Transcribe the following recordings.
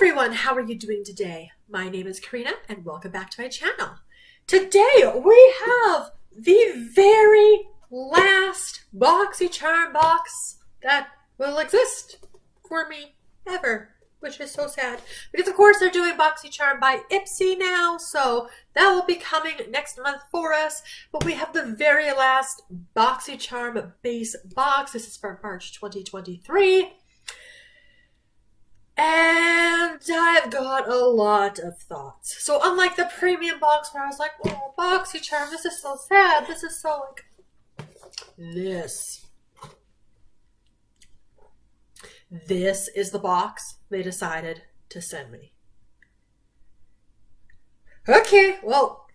everyone, how are you doing today? My name is Karina and welcome back to my channel. Today we have the very last Boxycharm box that will exist for me ever, which is so sad. Because of course they're doing Boxycharm by Ipsy now, so that will be coming next month for us. But we have the very last Boxycharm base box. This is for March 2023. And I've got a lot of thoughts. So unlike the premium box where I was like, oh, Boxycharm, this is so sad. This is so like this. This is the box they decided to send me. Okay, well,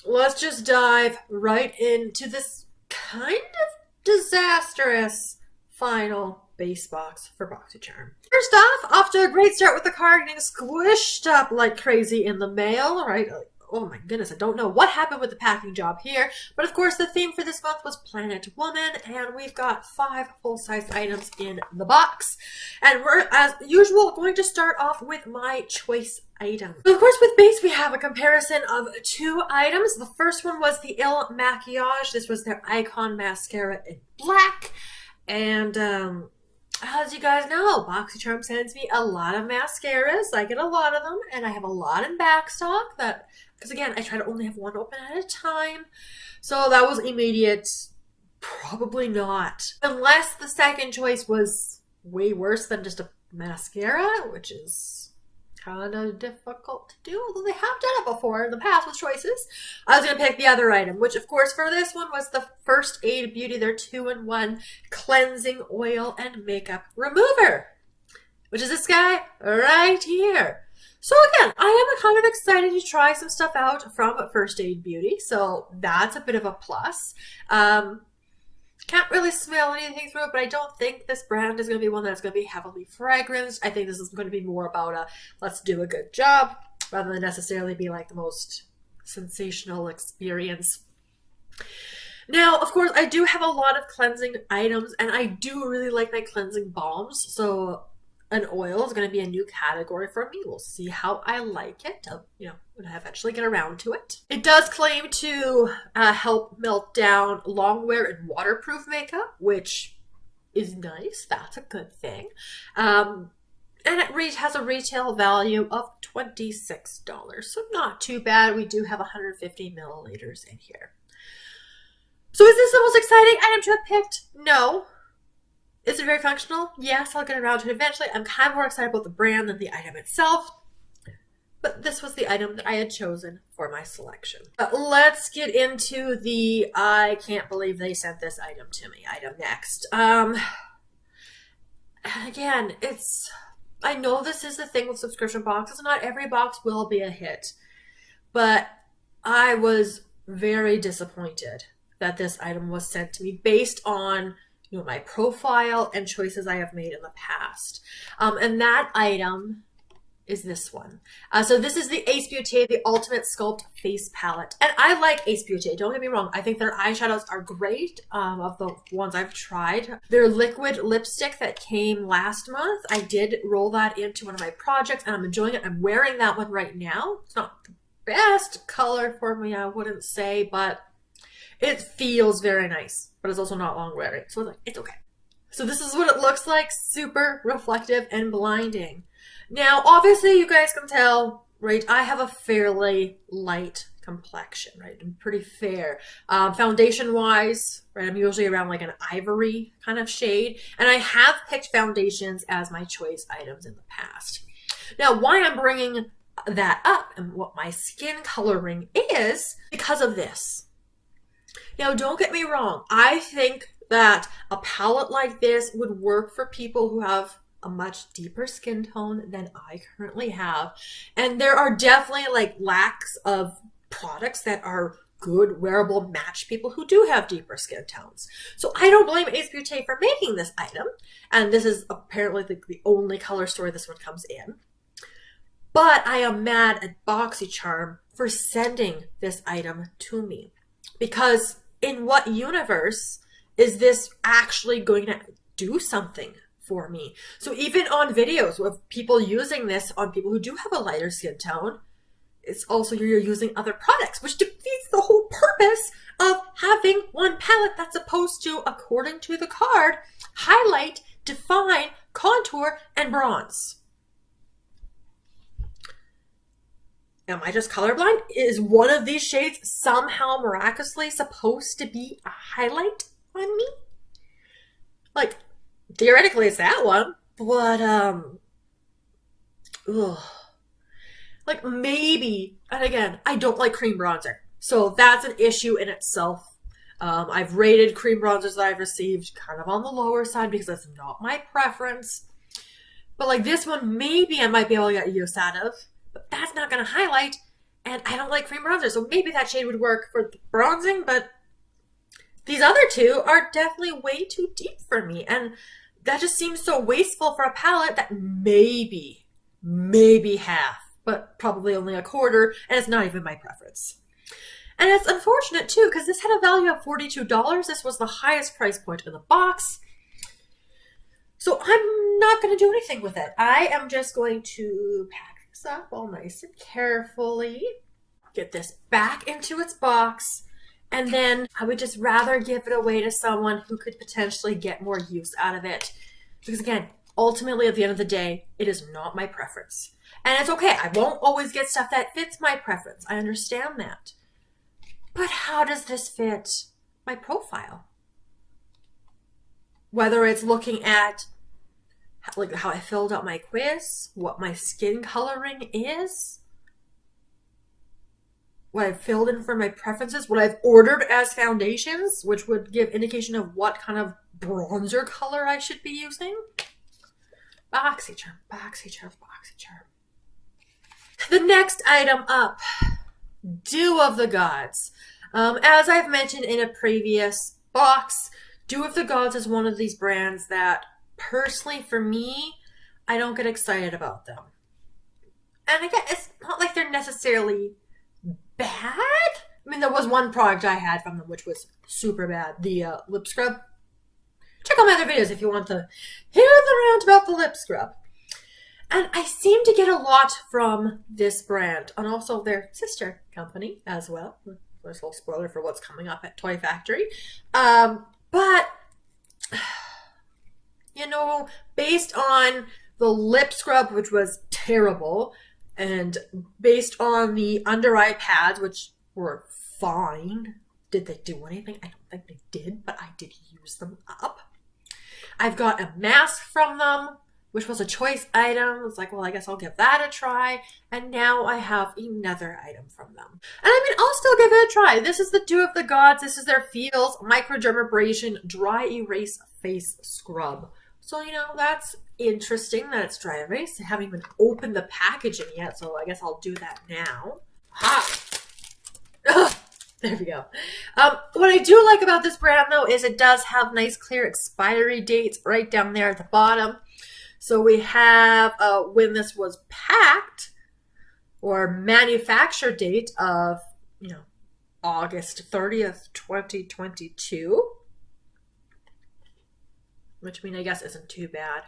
let's just dive right into this kind of disastrous final base box for Boxycharm. First off to a great start with the card getting squished up like crazy in the mail, right? Oh my goodness, I don't know what happened with the packing job here, but of course the theme for this month was Planet Woman, and we've got 5 full-size items in the box. And we're, as usual, going to start off with my choice item. So of course with base we have a comparison of 2 items. The first one was the Il Maquillage. This was their Icon Mascara in black, and as you guys know, Boxycharm sends me a lot of mascaras. I get a lot of them, and I have a lot in backstock that, because again, I try to only have one open at a time. So that was immediate, probably not. Unless the second choice was way worse than just a mascara, which is kind of difficult to do, although they have done it before in the past with choices. I was going to pick the other item, which of course for this one was the First Aid Beauty, their 2-in-1 cleansing oil and makeup remover, which is this guy right here. So again, I am kind of excited to try some stuff out from First Aid Beauty, so that's a bit of a plus. Can't really smell anything through it, but I don't think this brand is going to be one that's going to be heavily fragranced. I think this is going to be more about a let's do a good job rather than necessarily be like the most sensational experience. Now, of course, I do have a lot of cleansing items, and I do really like my cleansing balms, so an oil is going to be a new category for me. We'll see how I like it. When I eventually get around to it. It does claim to help melt down long wear and waterproof makeup, which is nice. That's a good thing. And it has a retail value of $26, so not too bad. We do have 150 milliliters in here. So is this the most exciting item to have picked? No. Is it very functional? Yes, I'll get around to it eventually. I'm kind of more excited about the brand than the item itself. But this was the item that I had chosen for my selection. But let's get into the I can't believe they sent this item to me item next. Again, I know this is the thing with subscription boxes. Not every box will be a hit. But I was very disappointed that this item was sent to me based on my profile and choices I have made in the past. And that item is this one. So this is the Ace Beaute, the Ultimate Sculpt Face Palette. And I like Ace Beaute, don't get me wrong. I think their eyeshadows are great, of the ones I've tried. Their liquid lipstick that came last month, I did roll that into one of my projects, and I'm enjoying it. I'm wearing that one right now. It's not the best color for me, I wouldn't say, but it feels very nice, but it's also not long wearing, so it's okay. So this is what it looks like, super reflective and blinding. Now, obviously, you guys can tell, right, I have a fairly light complexion, right? I'm pretty fair. Foundation-wise, right, I'm usually around like an ivory kind of shade, and I have picked foundations as my choice items in the past. Now, why I'm bringing that up and what my skin coloring is because of this. Now, don't get me wrong. I think that a palette like this would work for people who have a much deeper skin tone than I currently have. And there are definitely like lacks of products that are good, wearable, match people who do have deeper skin tones. So I don't blame Ace Beaute for making this item. And this is apparently the only color story this one comes in. But I am mad at Boxycharm for sending this item to me. Because in what universe is this actually going to do something for me. So even on videos of people using this on people who do have a lighter skin tone, it's also you're using other products, which defeats the whole purpose of having one palette that's supposed to, according to the card, highlight, define, contour, and bronze. Am I just colorblind? Is one of these shades somehow miraculously supposed to be a highlight on me? Like, theoretically it's that one, but ugh. Like maybe, and again, I don't like cream bronzer, so that's an issue in itself. I've rated cream bronzers that I've received kind of on the lower side because that's not my preference. But like this one, maybe I might be able to get use out of, but that's not going to highlight, and I don't like cream bronzer, so maybe that shade would work for the bronzing, but these other two are definitely way too deep for me, and that just seems so wasteful for a palette that maybe half, but probably only a quarter, and it's not even my preference. And it's unfortunate too, because this had a value of $42. This was the highest price point in the box. So I'm not going to do anything with it. I am just going to pack this up all nice and carefully, get this back into its box, and then I would just rather give it away to someone who could potentially get more use out of it. Because again, ultimately at the end of the day, it is not my preference. And it's okay. I won't always get stuff that fits my preference. I understand that. But how does this fit my profile? Whether it's looking at like how I filled out my quiz, what my skin coloring is, what I've filled in for my preferences, what I've ordered as foundations, which would give indication of what kind of bronzer color I should be using. Boxycharm, Boxycharm, Boxycharm. The next item up, Dew of the Gods. As I've mentioned in a previous box, Dew of the Gods is one of these brands that, personally for me, I don't get excited about them. And again, it's not like they're necessarily bad. I mean, there was one product I had from them which was super bad, the lip scrub. Check out my other videos if you want to hear the rant about the lip scrub. And I seem to get a lot from this brand, and also their sister company as well. There's a little spoiler for what's coming up at Toy Factory. But, you know, based on the lip scrub, which was terrible, and based on the under eye pads, which were fine. Did they do anything? I don't think they did, but I did use them up. I've got a mask from them, which was a choice item. I was like, well, I guess I'll give that a try. And now I have another item from them. And I mean, I'll still give it a try. This is the Dew of the Gods. This is their Feels Microdermabrasion Dry Erase Face Scrub. So, you know, that's interesting that it's dry erase. I haven't even opened the packaging yet, so I guess I'll do that now. Ugh, there we go. What I do like about this brand, though, is it does have nice clear expiry dates right down there at the bottom. So we have when this was packed, or manufacture date of, you know, August 30th, 2022. Which I mean, I guess isn't too bad.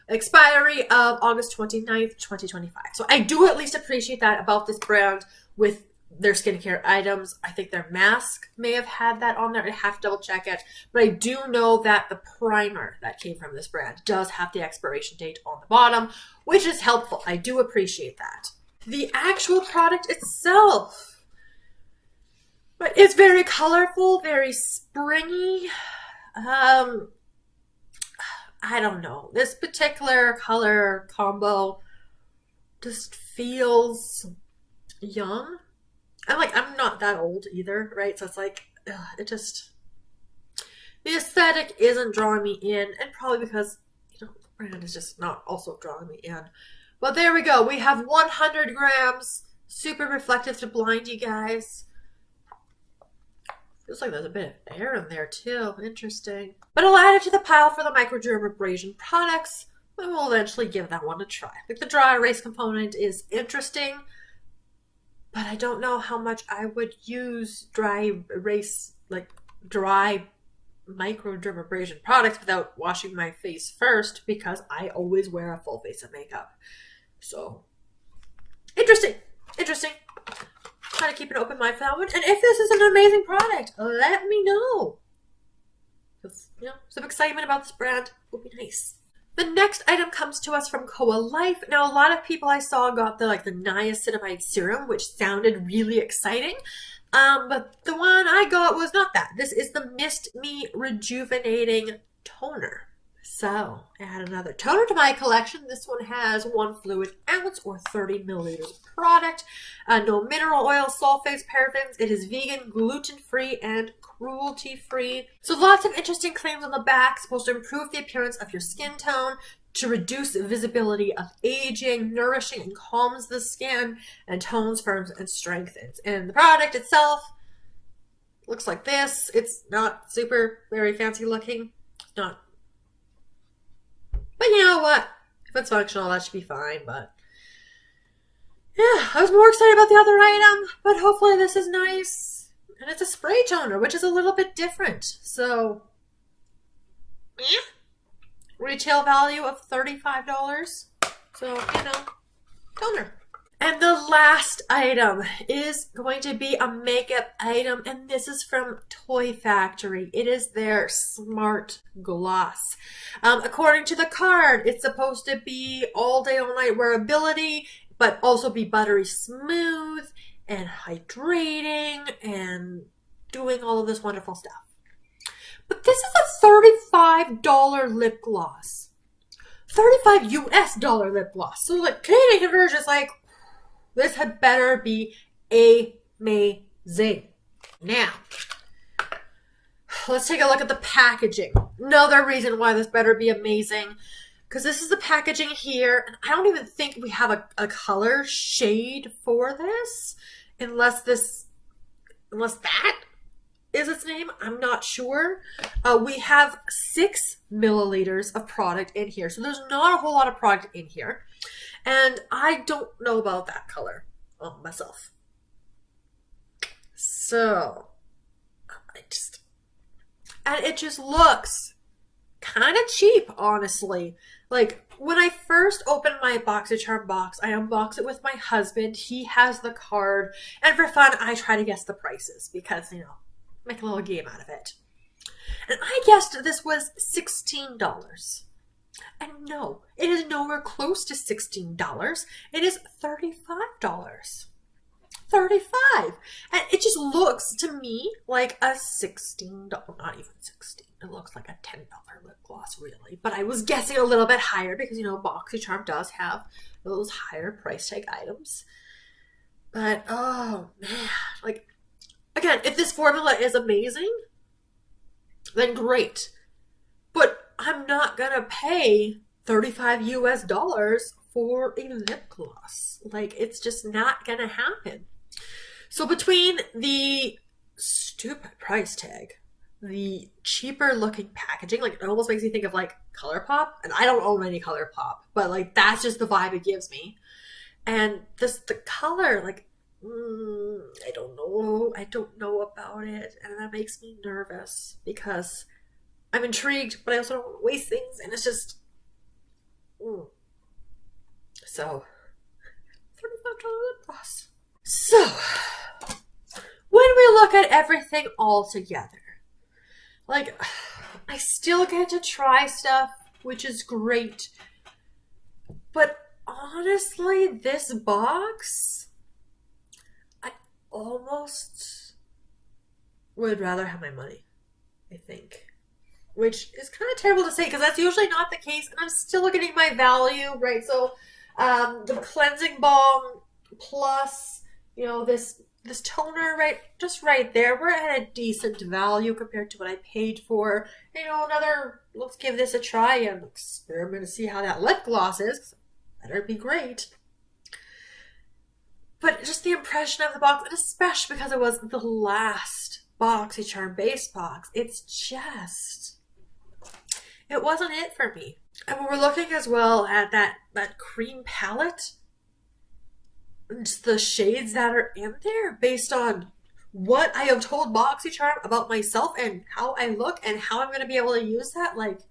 Expiry of August 29th, 2025. So I do at least appreciate that about this brand with their skincare items. I think their mask may have had that on there. I have to double check it. But I do know that the primer that came from this brand does have the expiration date on the bottom, which is helpful. I do appreciate that. The actual product itself, but it's very colorful, very springy. I don't know. This particular color combo just feels young. I'm not that old either, right? So it's like, it just, the aesthetic isn't drawing me in, and probably because, you know, the brand is just not also drawing me in. But there we go. We have 100 grams, super reflective to blind you guys. Feels like there's a bit of air in there too. Interesting. But I'll add it to the pile for the Microdermabrasion products, and we'll eventually give that one a try. Like, the dry erase component is interesting, but I don't know how much I would use dry erase, like dry Microdermabrasion products without washing my face first because I always wear a full face of makeup. So, interesting. Try to keep an open mind for that one. And if this is an amazing product, let me know. Because, some excitement about this brand would be nice. The next item comes to us from Koa Life. Now, a lot of people I saw got the niacinamide serum, which sounded really exciting. But the one I got was not that. This is the Mist Me Rejuvenating Toner. So, I add another toner to my collection. This one has 1 fluid ounce or 30 milliliters of product. No mineral oil, sulfates, parabens. It is vegan, gluten-free, and cruelty-free. So lots of interesting claims on the back. Supposed to improve the appearance of your skin tone, to reduce visibility of aging, nourishing and calms the skin, and tones, firms, and strengthens. And the product itself looks like this. It's not very fancy looking. It's not. But you know what? If it's functional, that should be fine. But yeah, I was more excited about the other item. But hopefully this is nice. And it's a spray toner, which is a little bit different. So, yeah. Retail value of $35. So, toner. And the last item is going to be a makeup item, and this is from Toy Factory. It is their Smart Gloss. According to the card, it's supposed to be all day, all night wearability, but also be buttery smooth and hydrating and doing all of this wonderful stuff. But this is a $35 lip gloss. $35 US lip gloss. So like Canadian conversion is like, this had better be amazing. Now, let's take a look at the packaging. Another reason why this better be amazing, because this is the packaging here, and I don't even think we have a color shade for this, unless that is its name. I'm not sure. We have 6 milliliters of product in here, so there's not a whole lot of product in here. And I don't know about that color myself. So, and it just looks kind of cheap, honestly. Like, when I first opened my Boxycharm box, I unboxed it with my husband. He has the card. And for fun, I try to guess the prices because, make a little game out of it. And I guessed this was $16. And no, it is nowhere close to $16. It is $35. $35. And it just looks to me like a $16, not even $16. It looks like a $10 lip gloss, really. But I was guessing a little bit higher because, Boxycharm does have those higher price tag items. But, oh, man. Like, again, if this formula is amazing, then great. But I'm not going to pay $35 US for a lip gloss. Like, it's just not going to happen. So between the stupid price tag, the cheaper looking packaging, like, it almost makes me think of, like, ColourPop. And I don't own any ColourPop, but, like, that's just the vibe it gives me. And the color, like, I don't know about it. And that makes me nervous because I'm intrigued, but I also don't want to waste things, and it's just, So, $35 lip gloss. So, when we look at everything all together, like, I still get to try stuff, which is great, but honestly, this box, I almost would rather have my money, I think. Which is kind of terrible to say because that's usually not the case, and I'm still getting my value, right? So, the cleansing balm plus, this toner, right, just right there, we're at a decent value compared to what I paid for. Let's give this a try and experiment to see how that lip gloss is. Better be great. But just the impression of the box, and especially because it was the last Boxycharm base box, it wasn't it for me. And when we're looking as well at that cream palette, just the shades that are in there based on what I have told Boxycharm about myself and how I look and how I'm going to be able to use that. Like,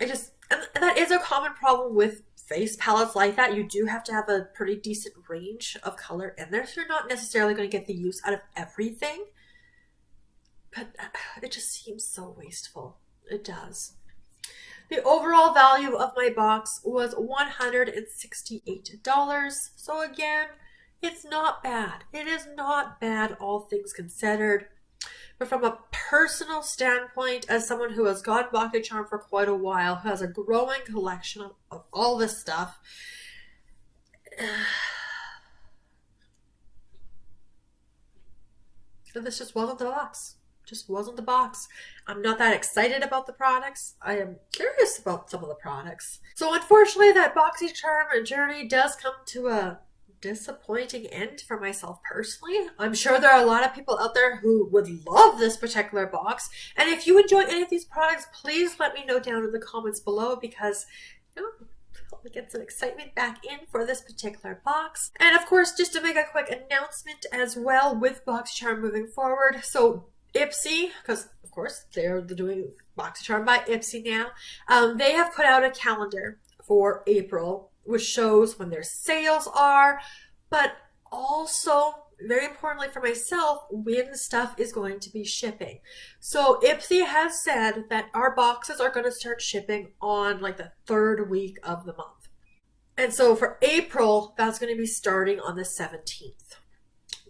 and that is a common problem with face palettes like that. You do have to have a pretty decent range of color in there, so you're not necessarily going to get the use out of everything. But it just seems so wasteful. It does. The overall value of my box was $168. So again, it's not bad. It is not bad, all things considered. But from a personal standpoint, as someone who has gotten Boxycharm for quite a while, who has a growing collection of all this stuff, this just wasn't the box. Just wasn't the box. I'm not that excited about the products. I am curious about some of the products. So unfortunately, that Boxycharm journey does come to a disappointing end for myself personally. I'm sure there are a lot of people out there who would love this particular box. And if you enjoy any of these products, please let me know down in the comments below, because help me get some excitement back in for this particular box. And of course, just to make a quick announcement as well with Boxycharm moving forward. So Ipsy, because of course they're doing Boxycharm by Ipsy now, they have put out a calendar for April, which shows when their sales are, but also, very importantly for myself, when stuff is going to be shipping. So Ipsy has said that our boxes are going to start shipping on like the 3rd week of the month. And so for April, that's going to be starting on the 17th.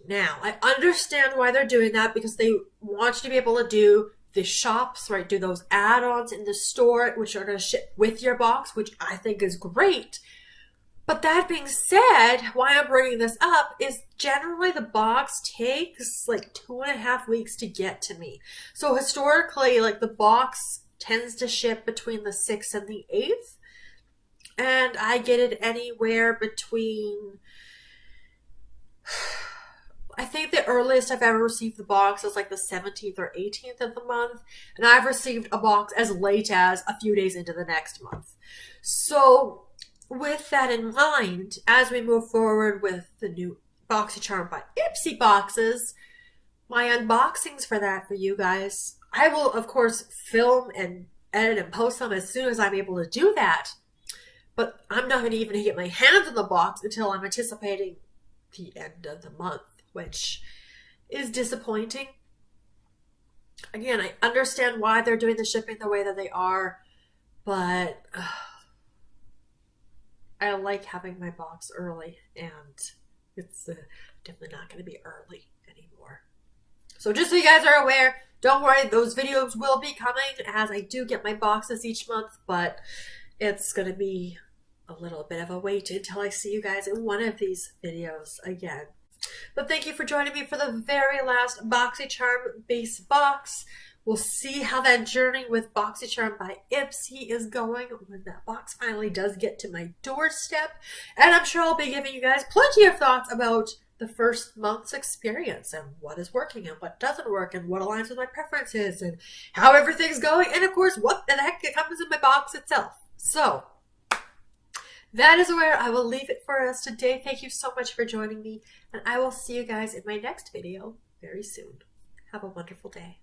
Now, I understand why they're doing that, because they want you to be able to do the shops, right? Do those add-ons in the store, which are going to ship with your box, which I think is great. But that being said, why I'm bringing this up is generally the box takes like 2.5 weeks to get to me. So historically, like the box tends to ship between the 6th and the 8th. And I get it anywhere between, I think the earliest I've ever received the box is like the 17th or 18th of the month. And I've received a box as late as a few days into the next month. So with that in mind, as we move forward with the new Boxycharm by Ipsy boxes, my unboxings for that for you guys, I will of course film and edit and post them as soon as I'm able to do that. But I'm not going to even get my hands on the box until I'm anticipating the end of the month, which is disappointing. Again, I understand why they're doing the shipping the way that they are, but I like having my box early, and it's definitely not going to be early anymore. So just so you guys are aware, don't worry, those videos will be coming as I do get my boxes each month, but it's going to be a little bit of a wait until I see you guys in one of these videos again. But thank you for joining me for the very last Boxycharm base box. We'll see how that journey with Boxycharm by Ipsy is going when that box finally does get to my doorstep. And I'm sure I'll be giving you guys plenty of thoughts about the first month's experience and what is working and what doesn't work and what aligns with my preferences and how everything's going. And of course, what the heck comes in my box itself. So that is where I will leave it for us today. Thank you so much for joining me, and I will see you guys in my next video very soon. Have a wonderful day.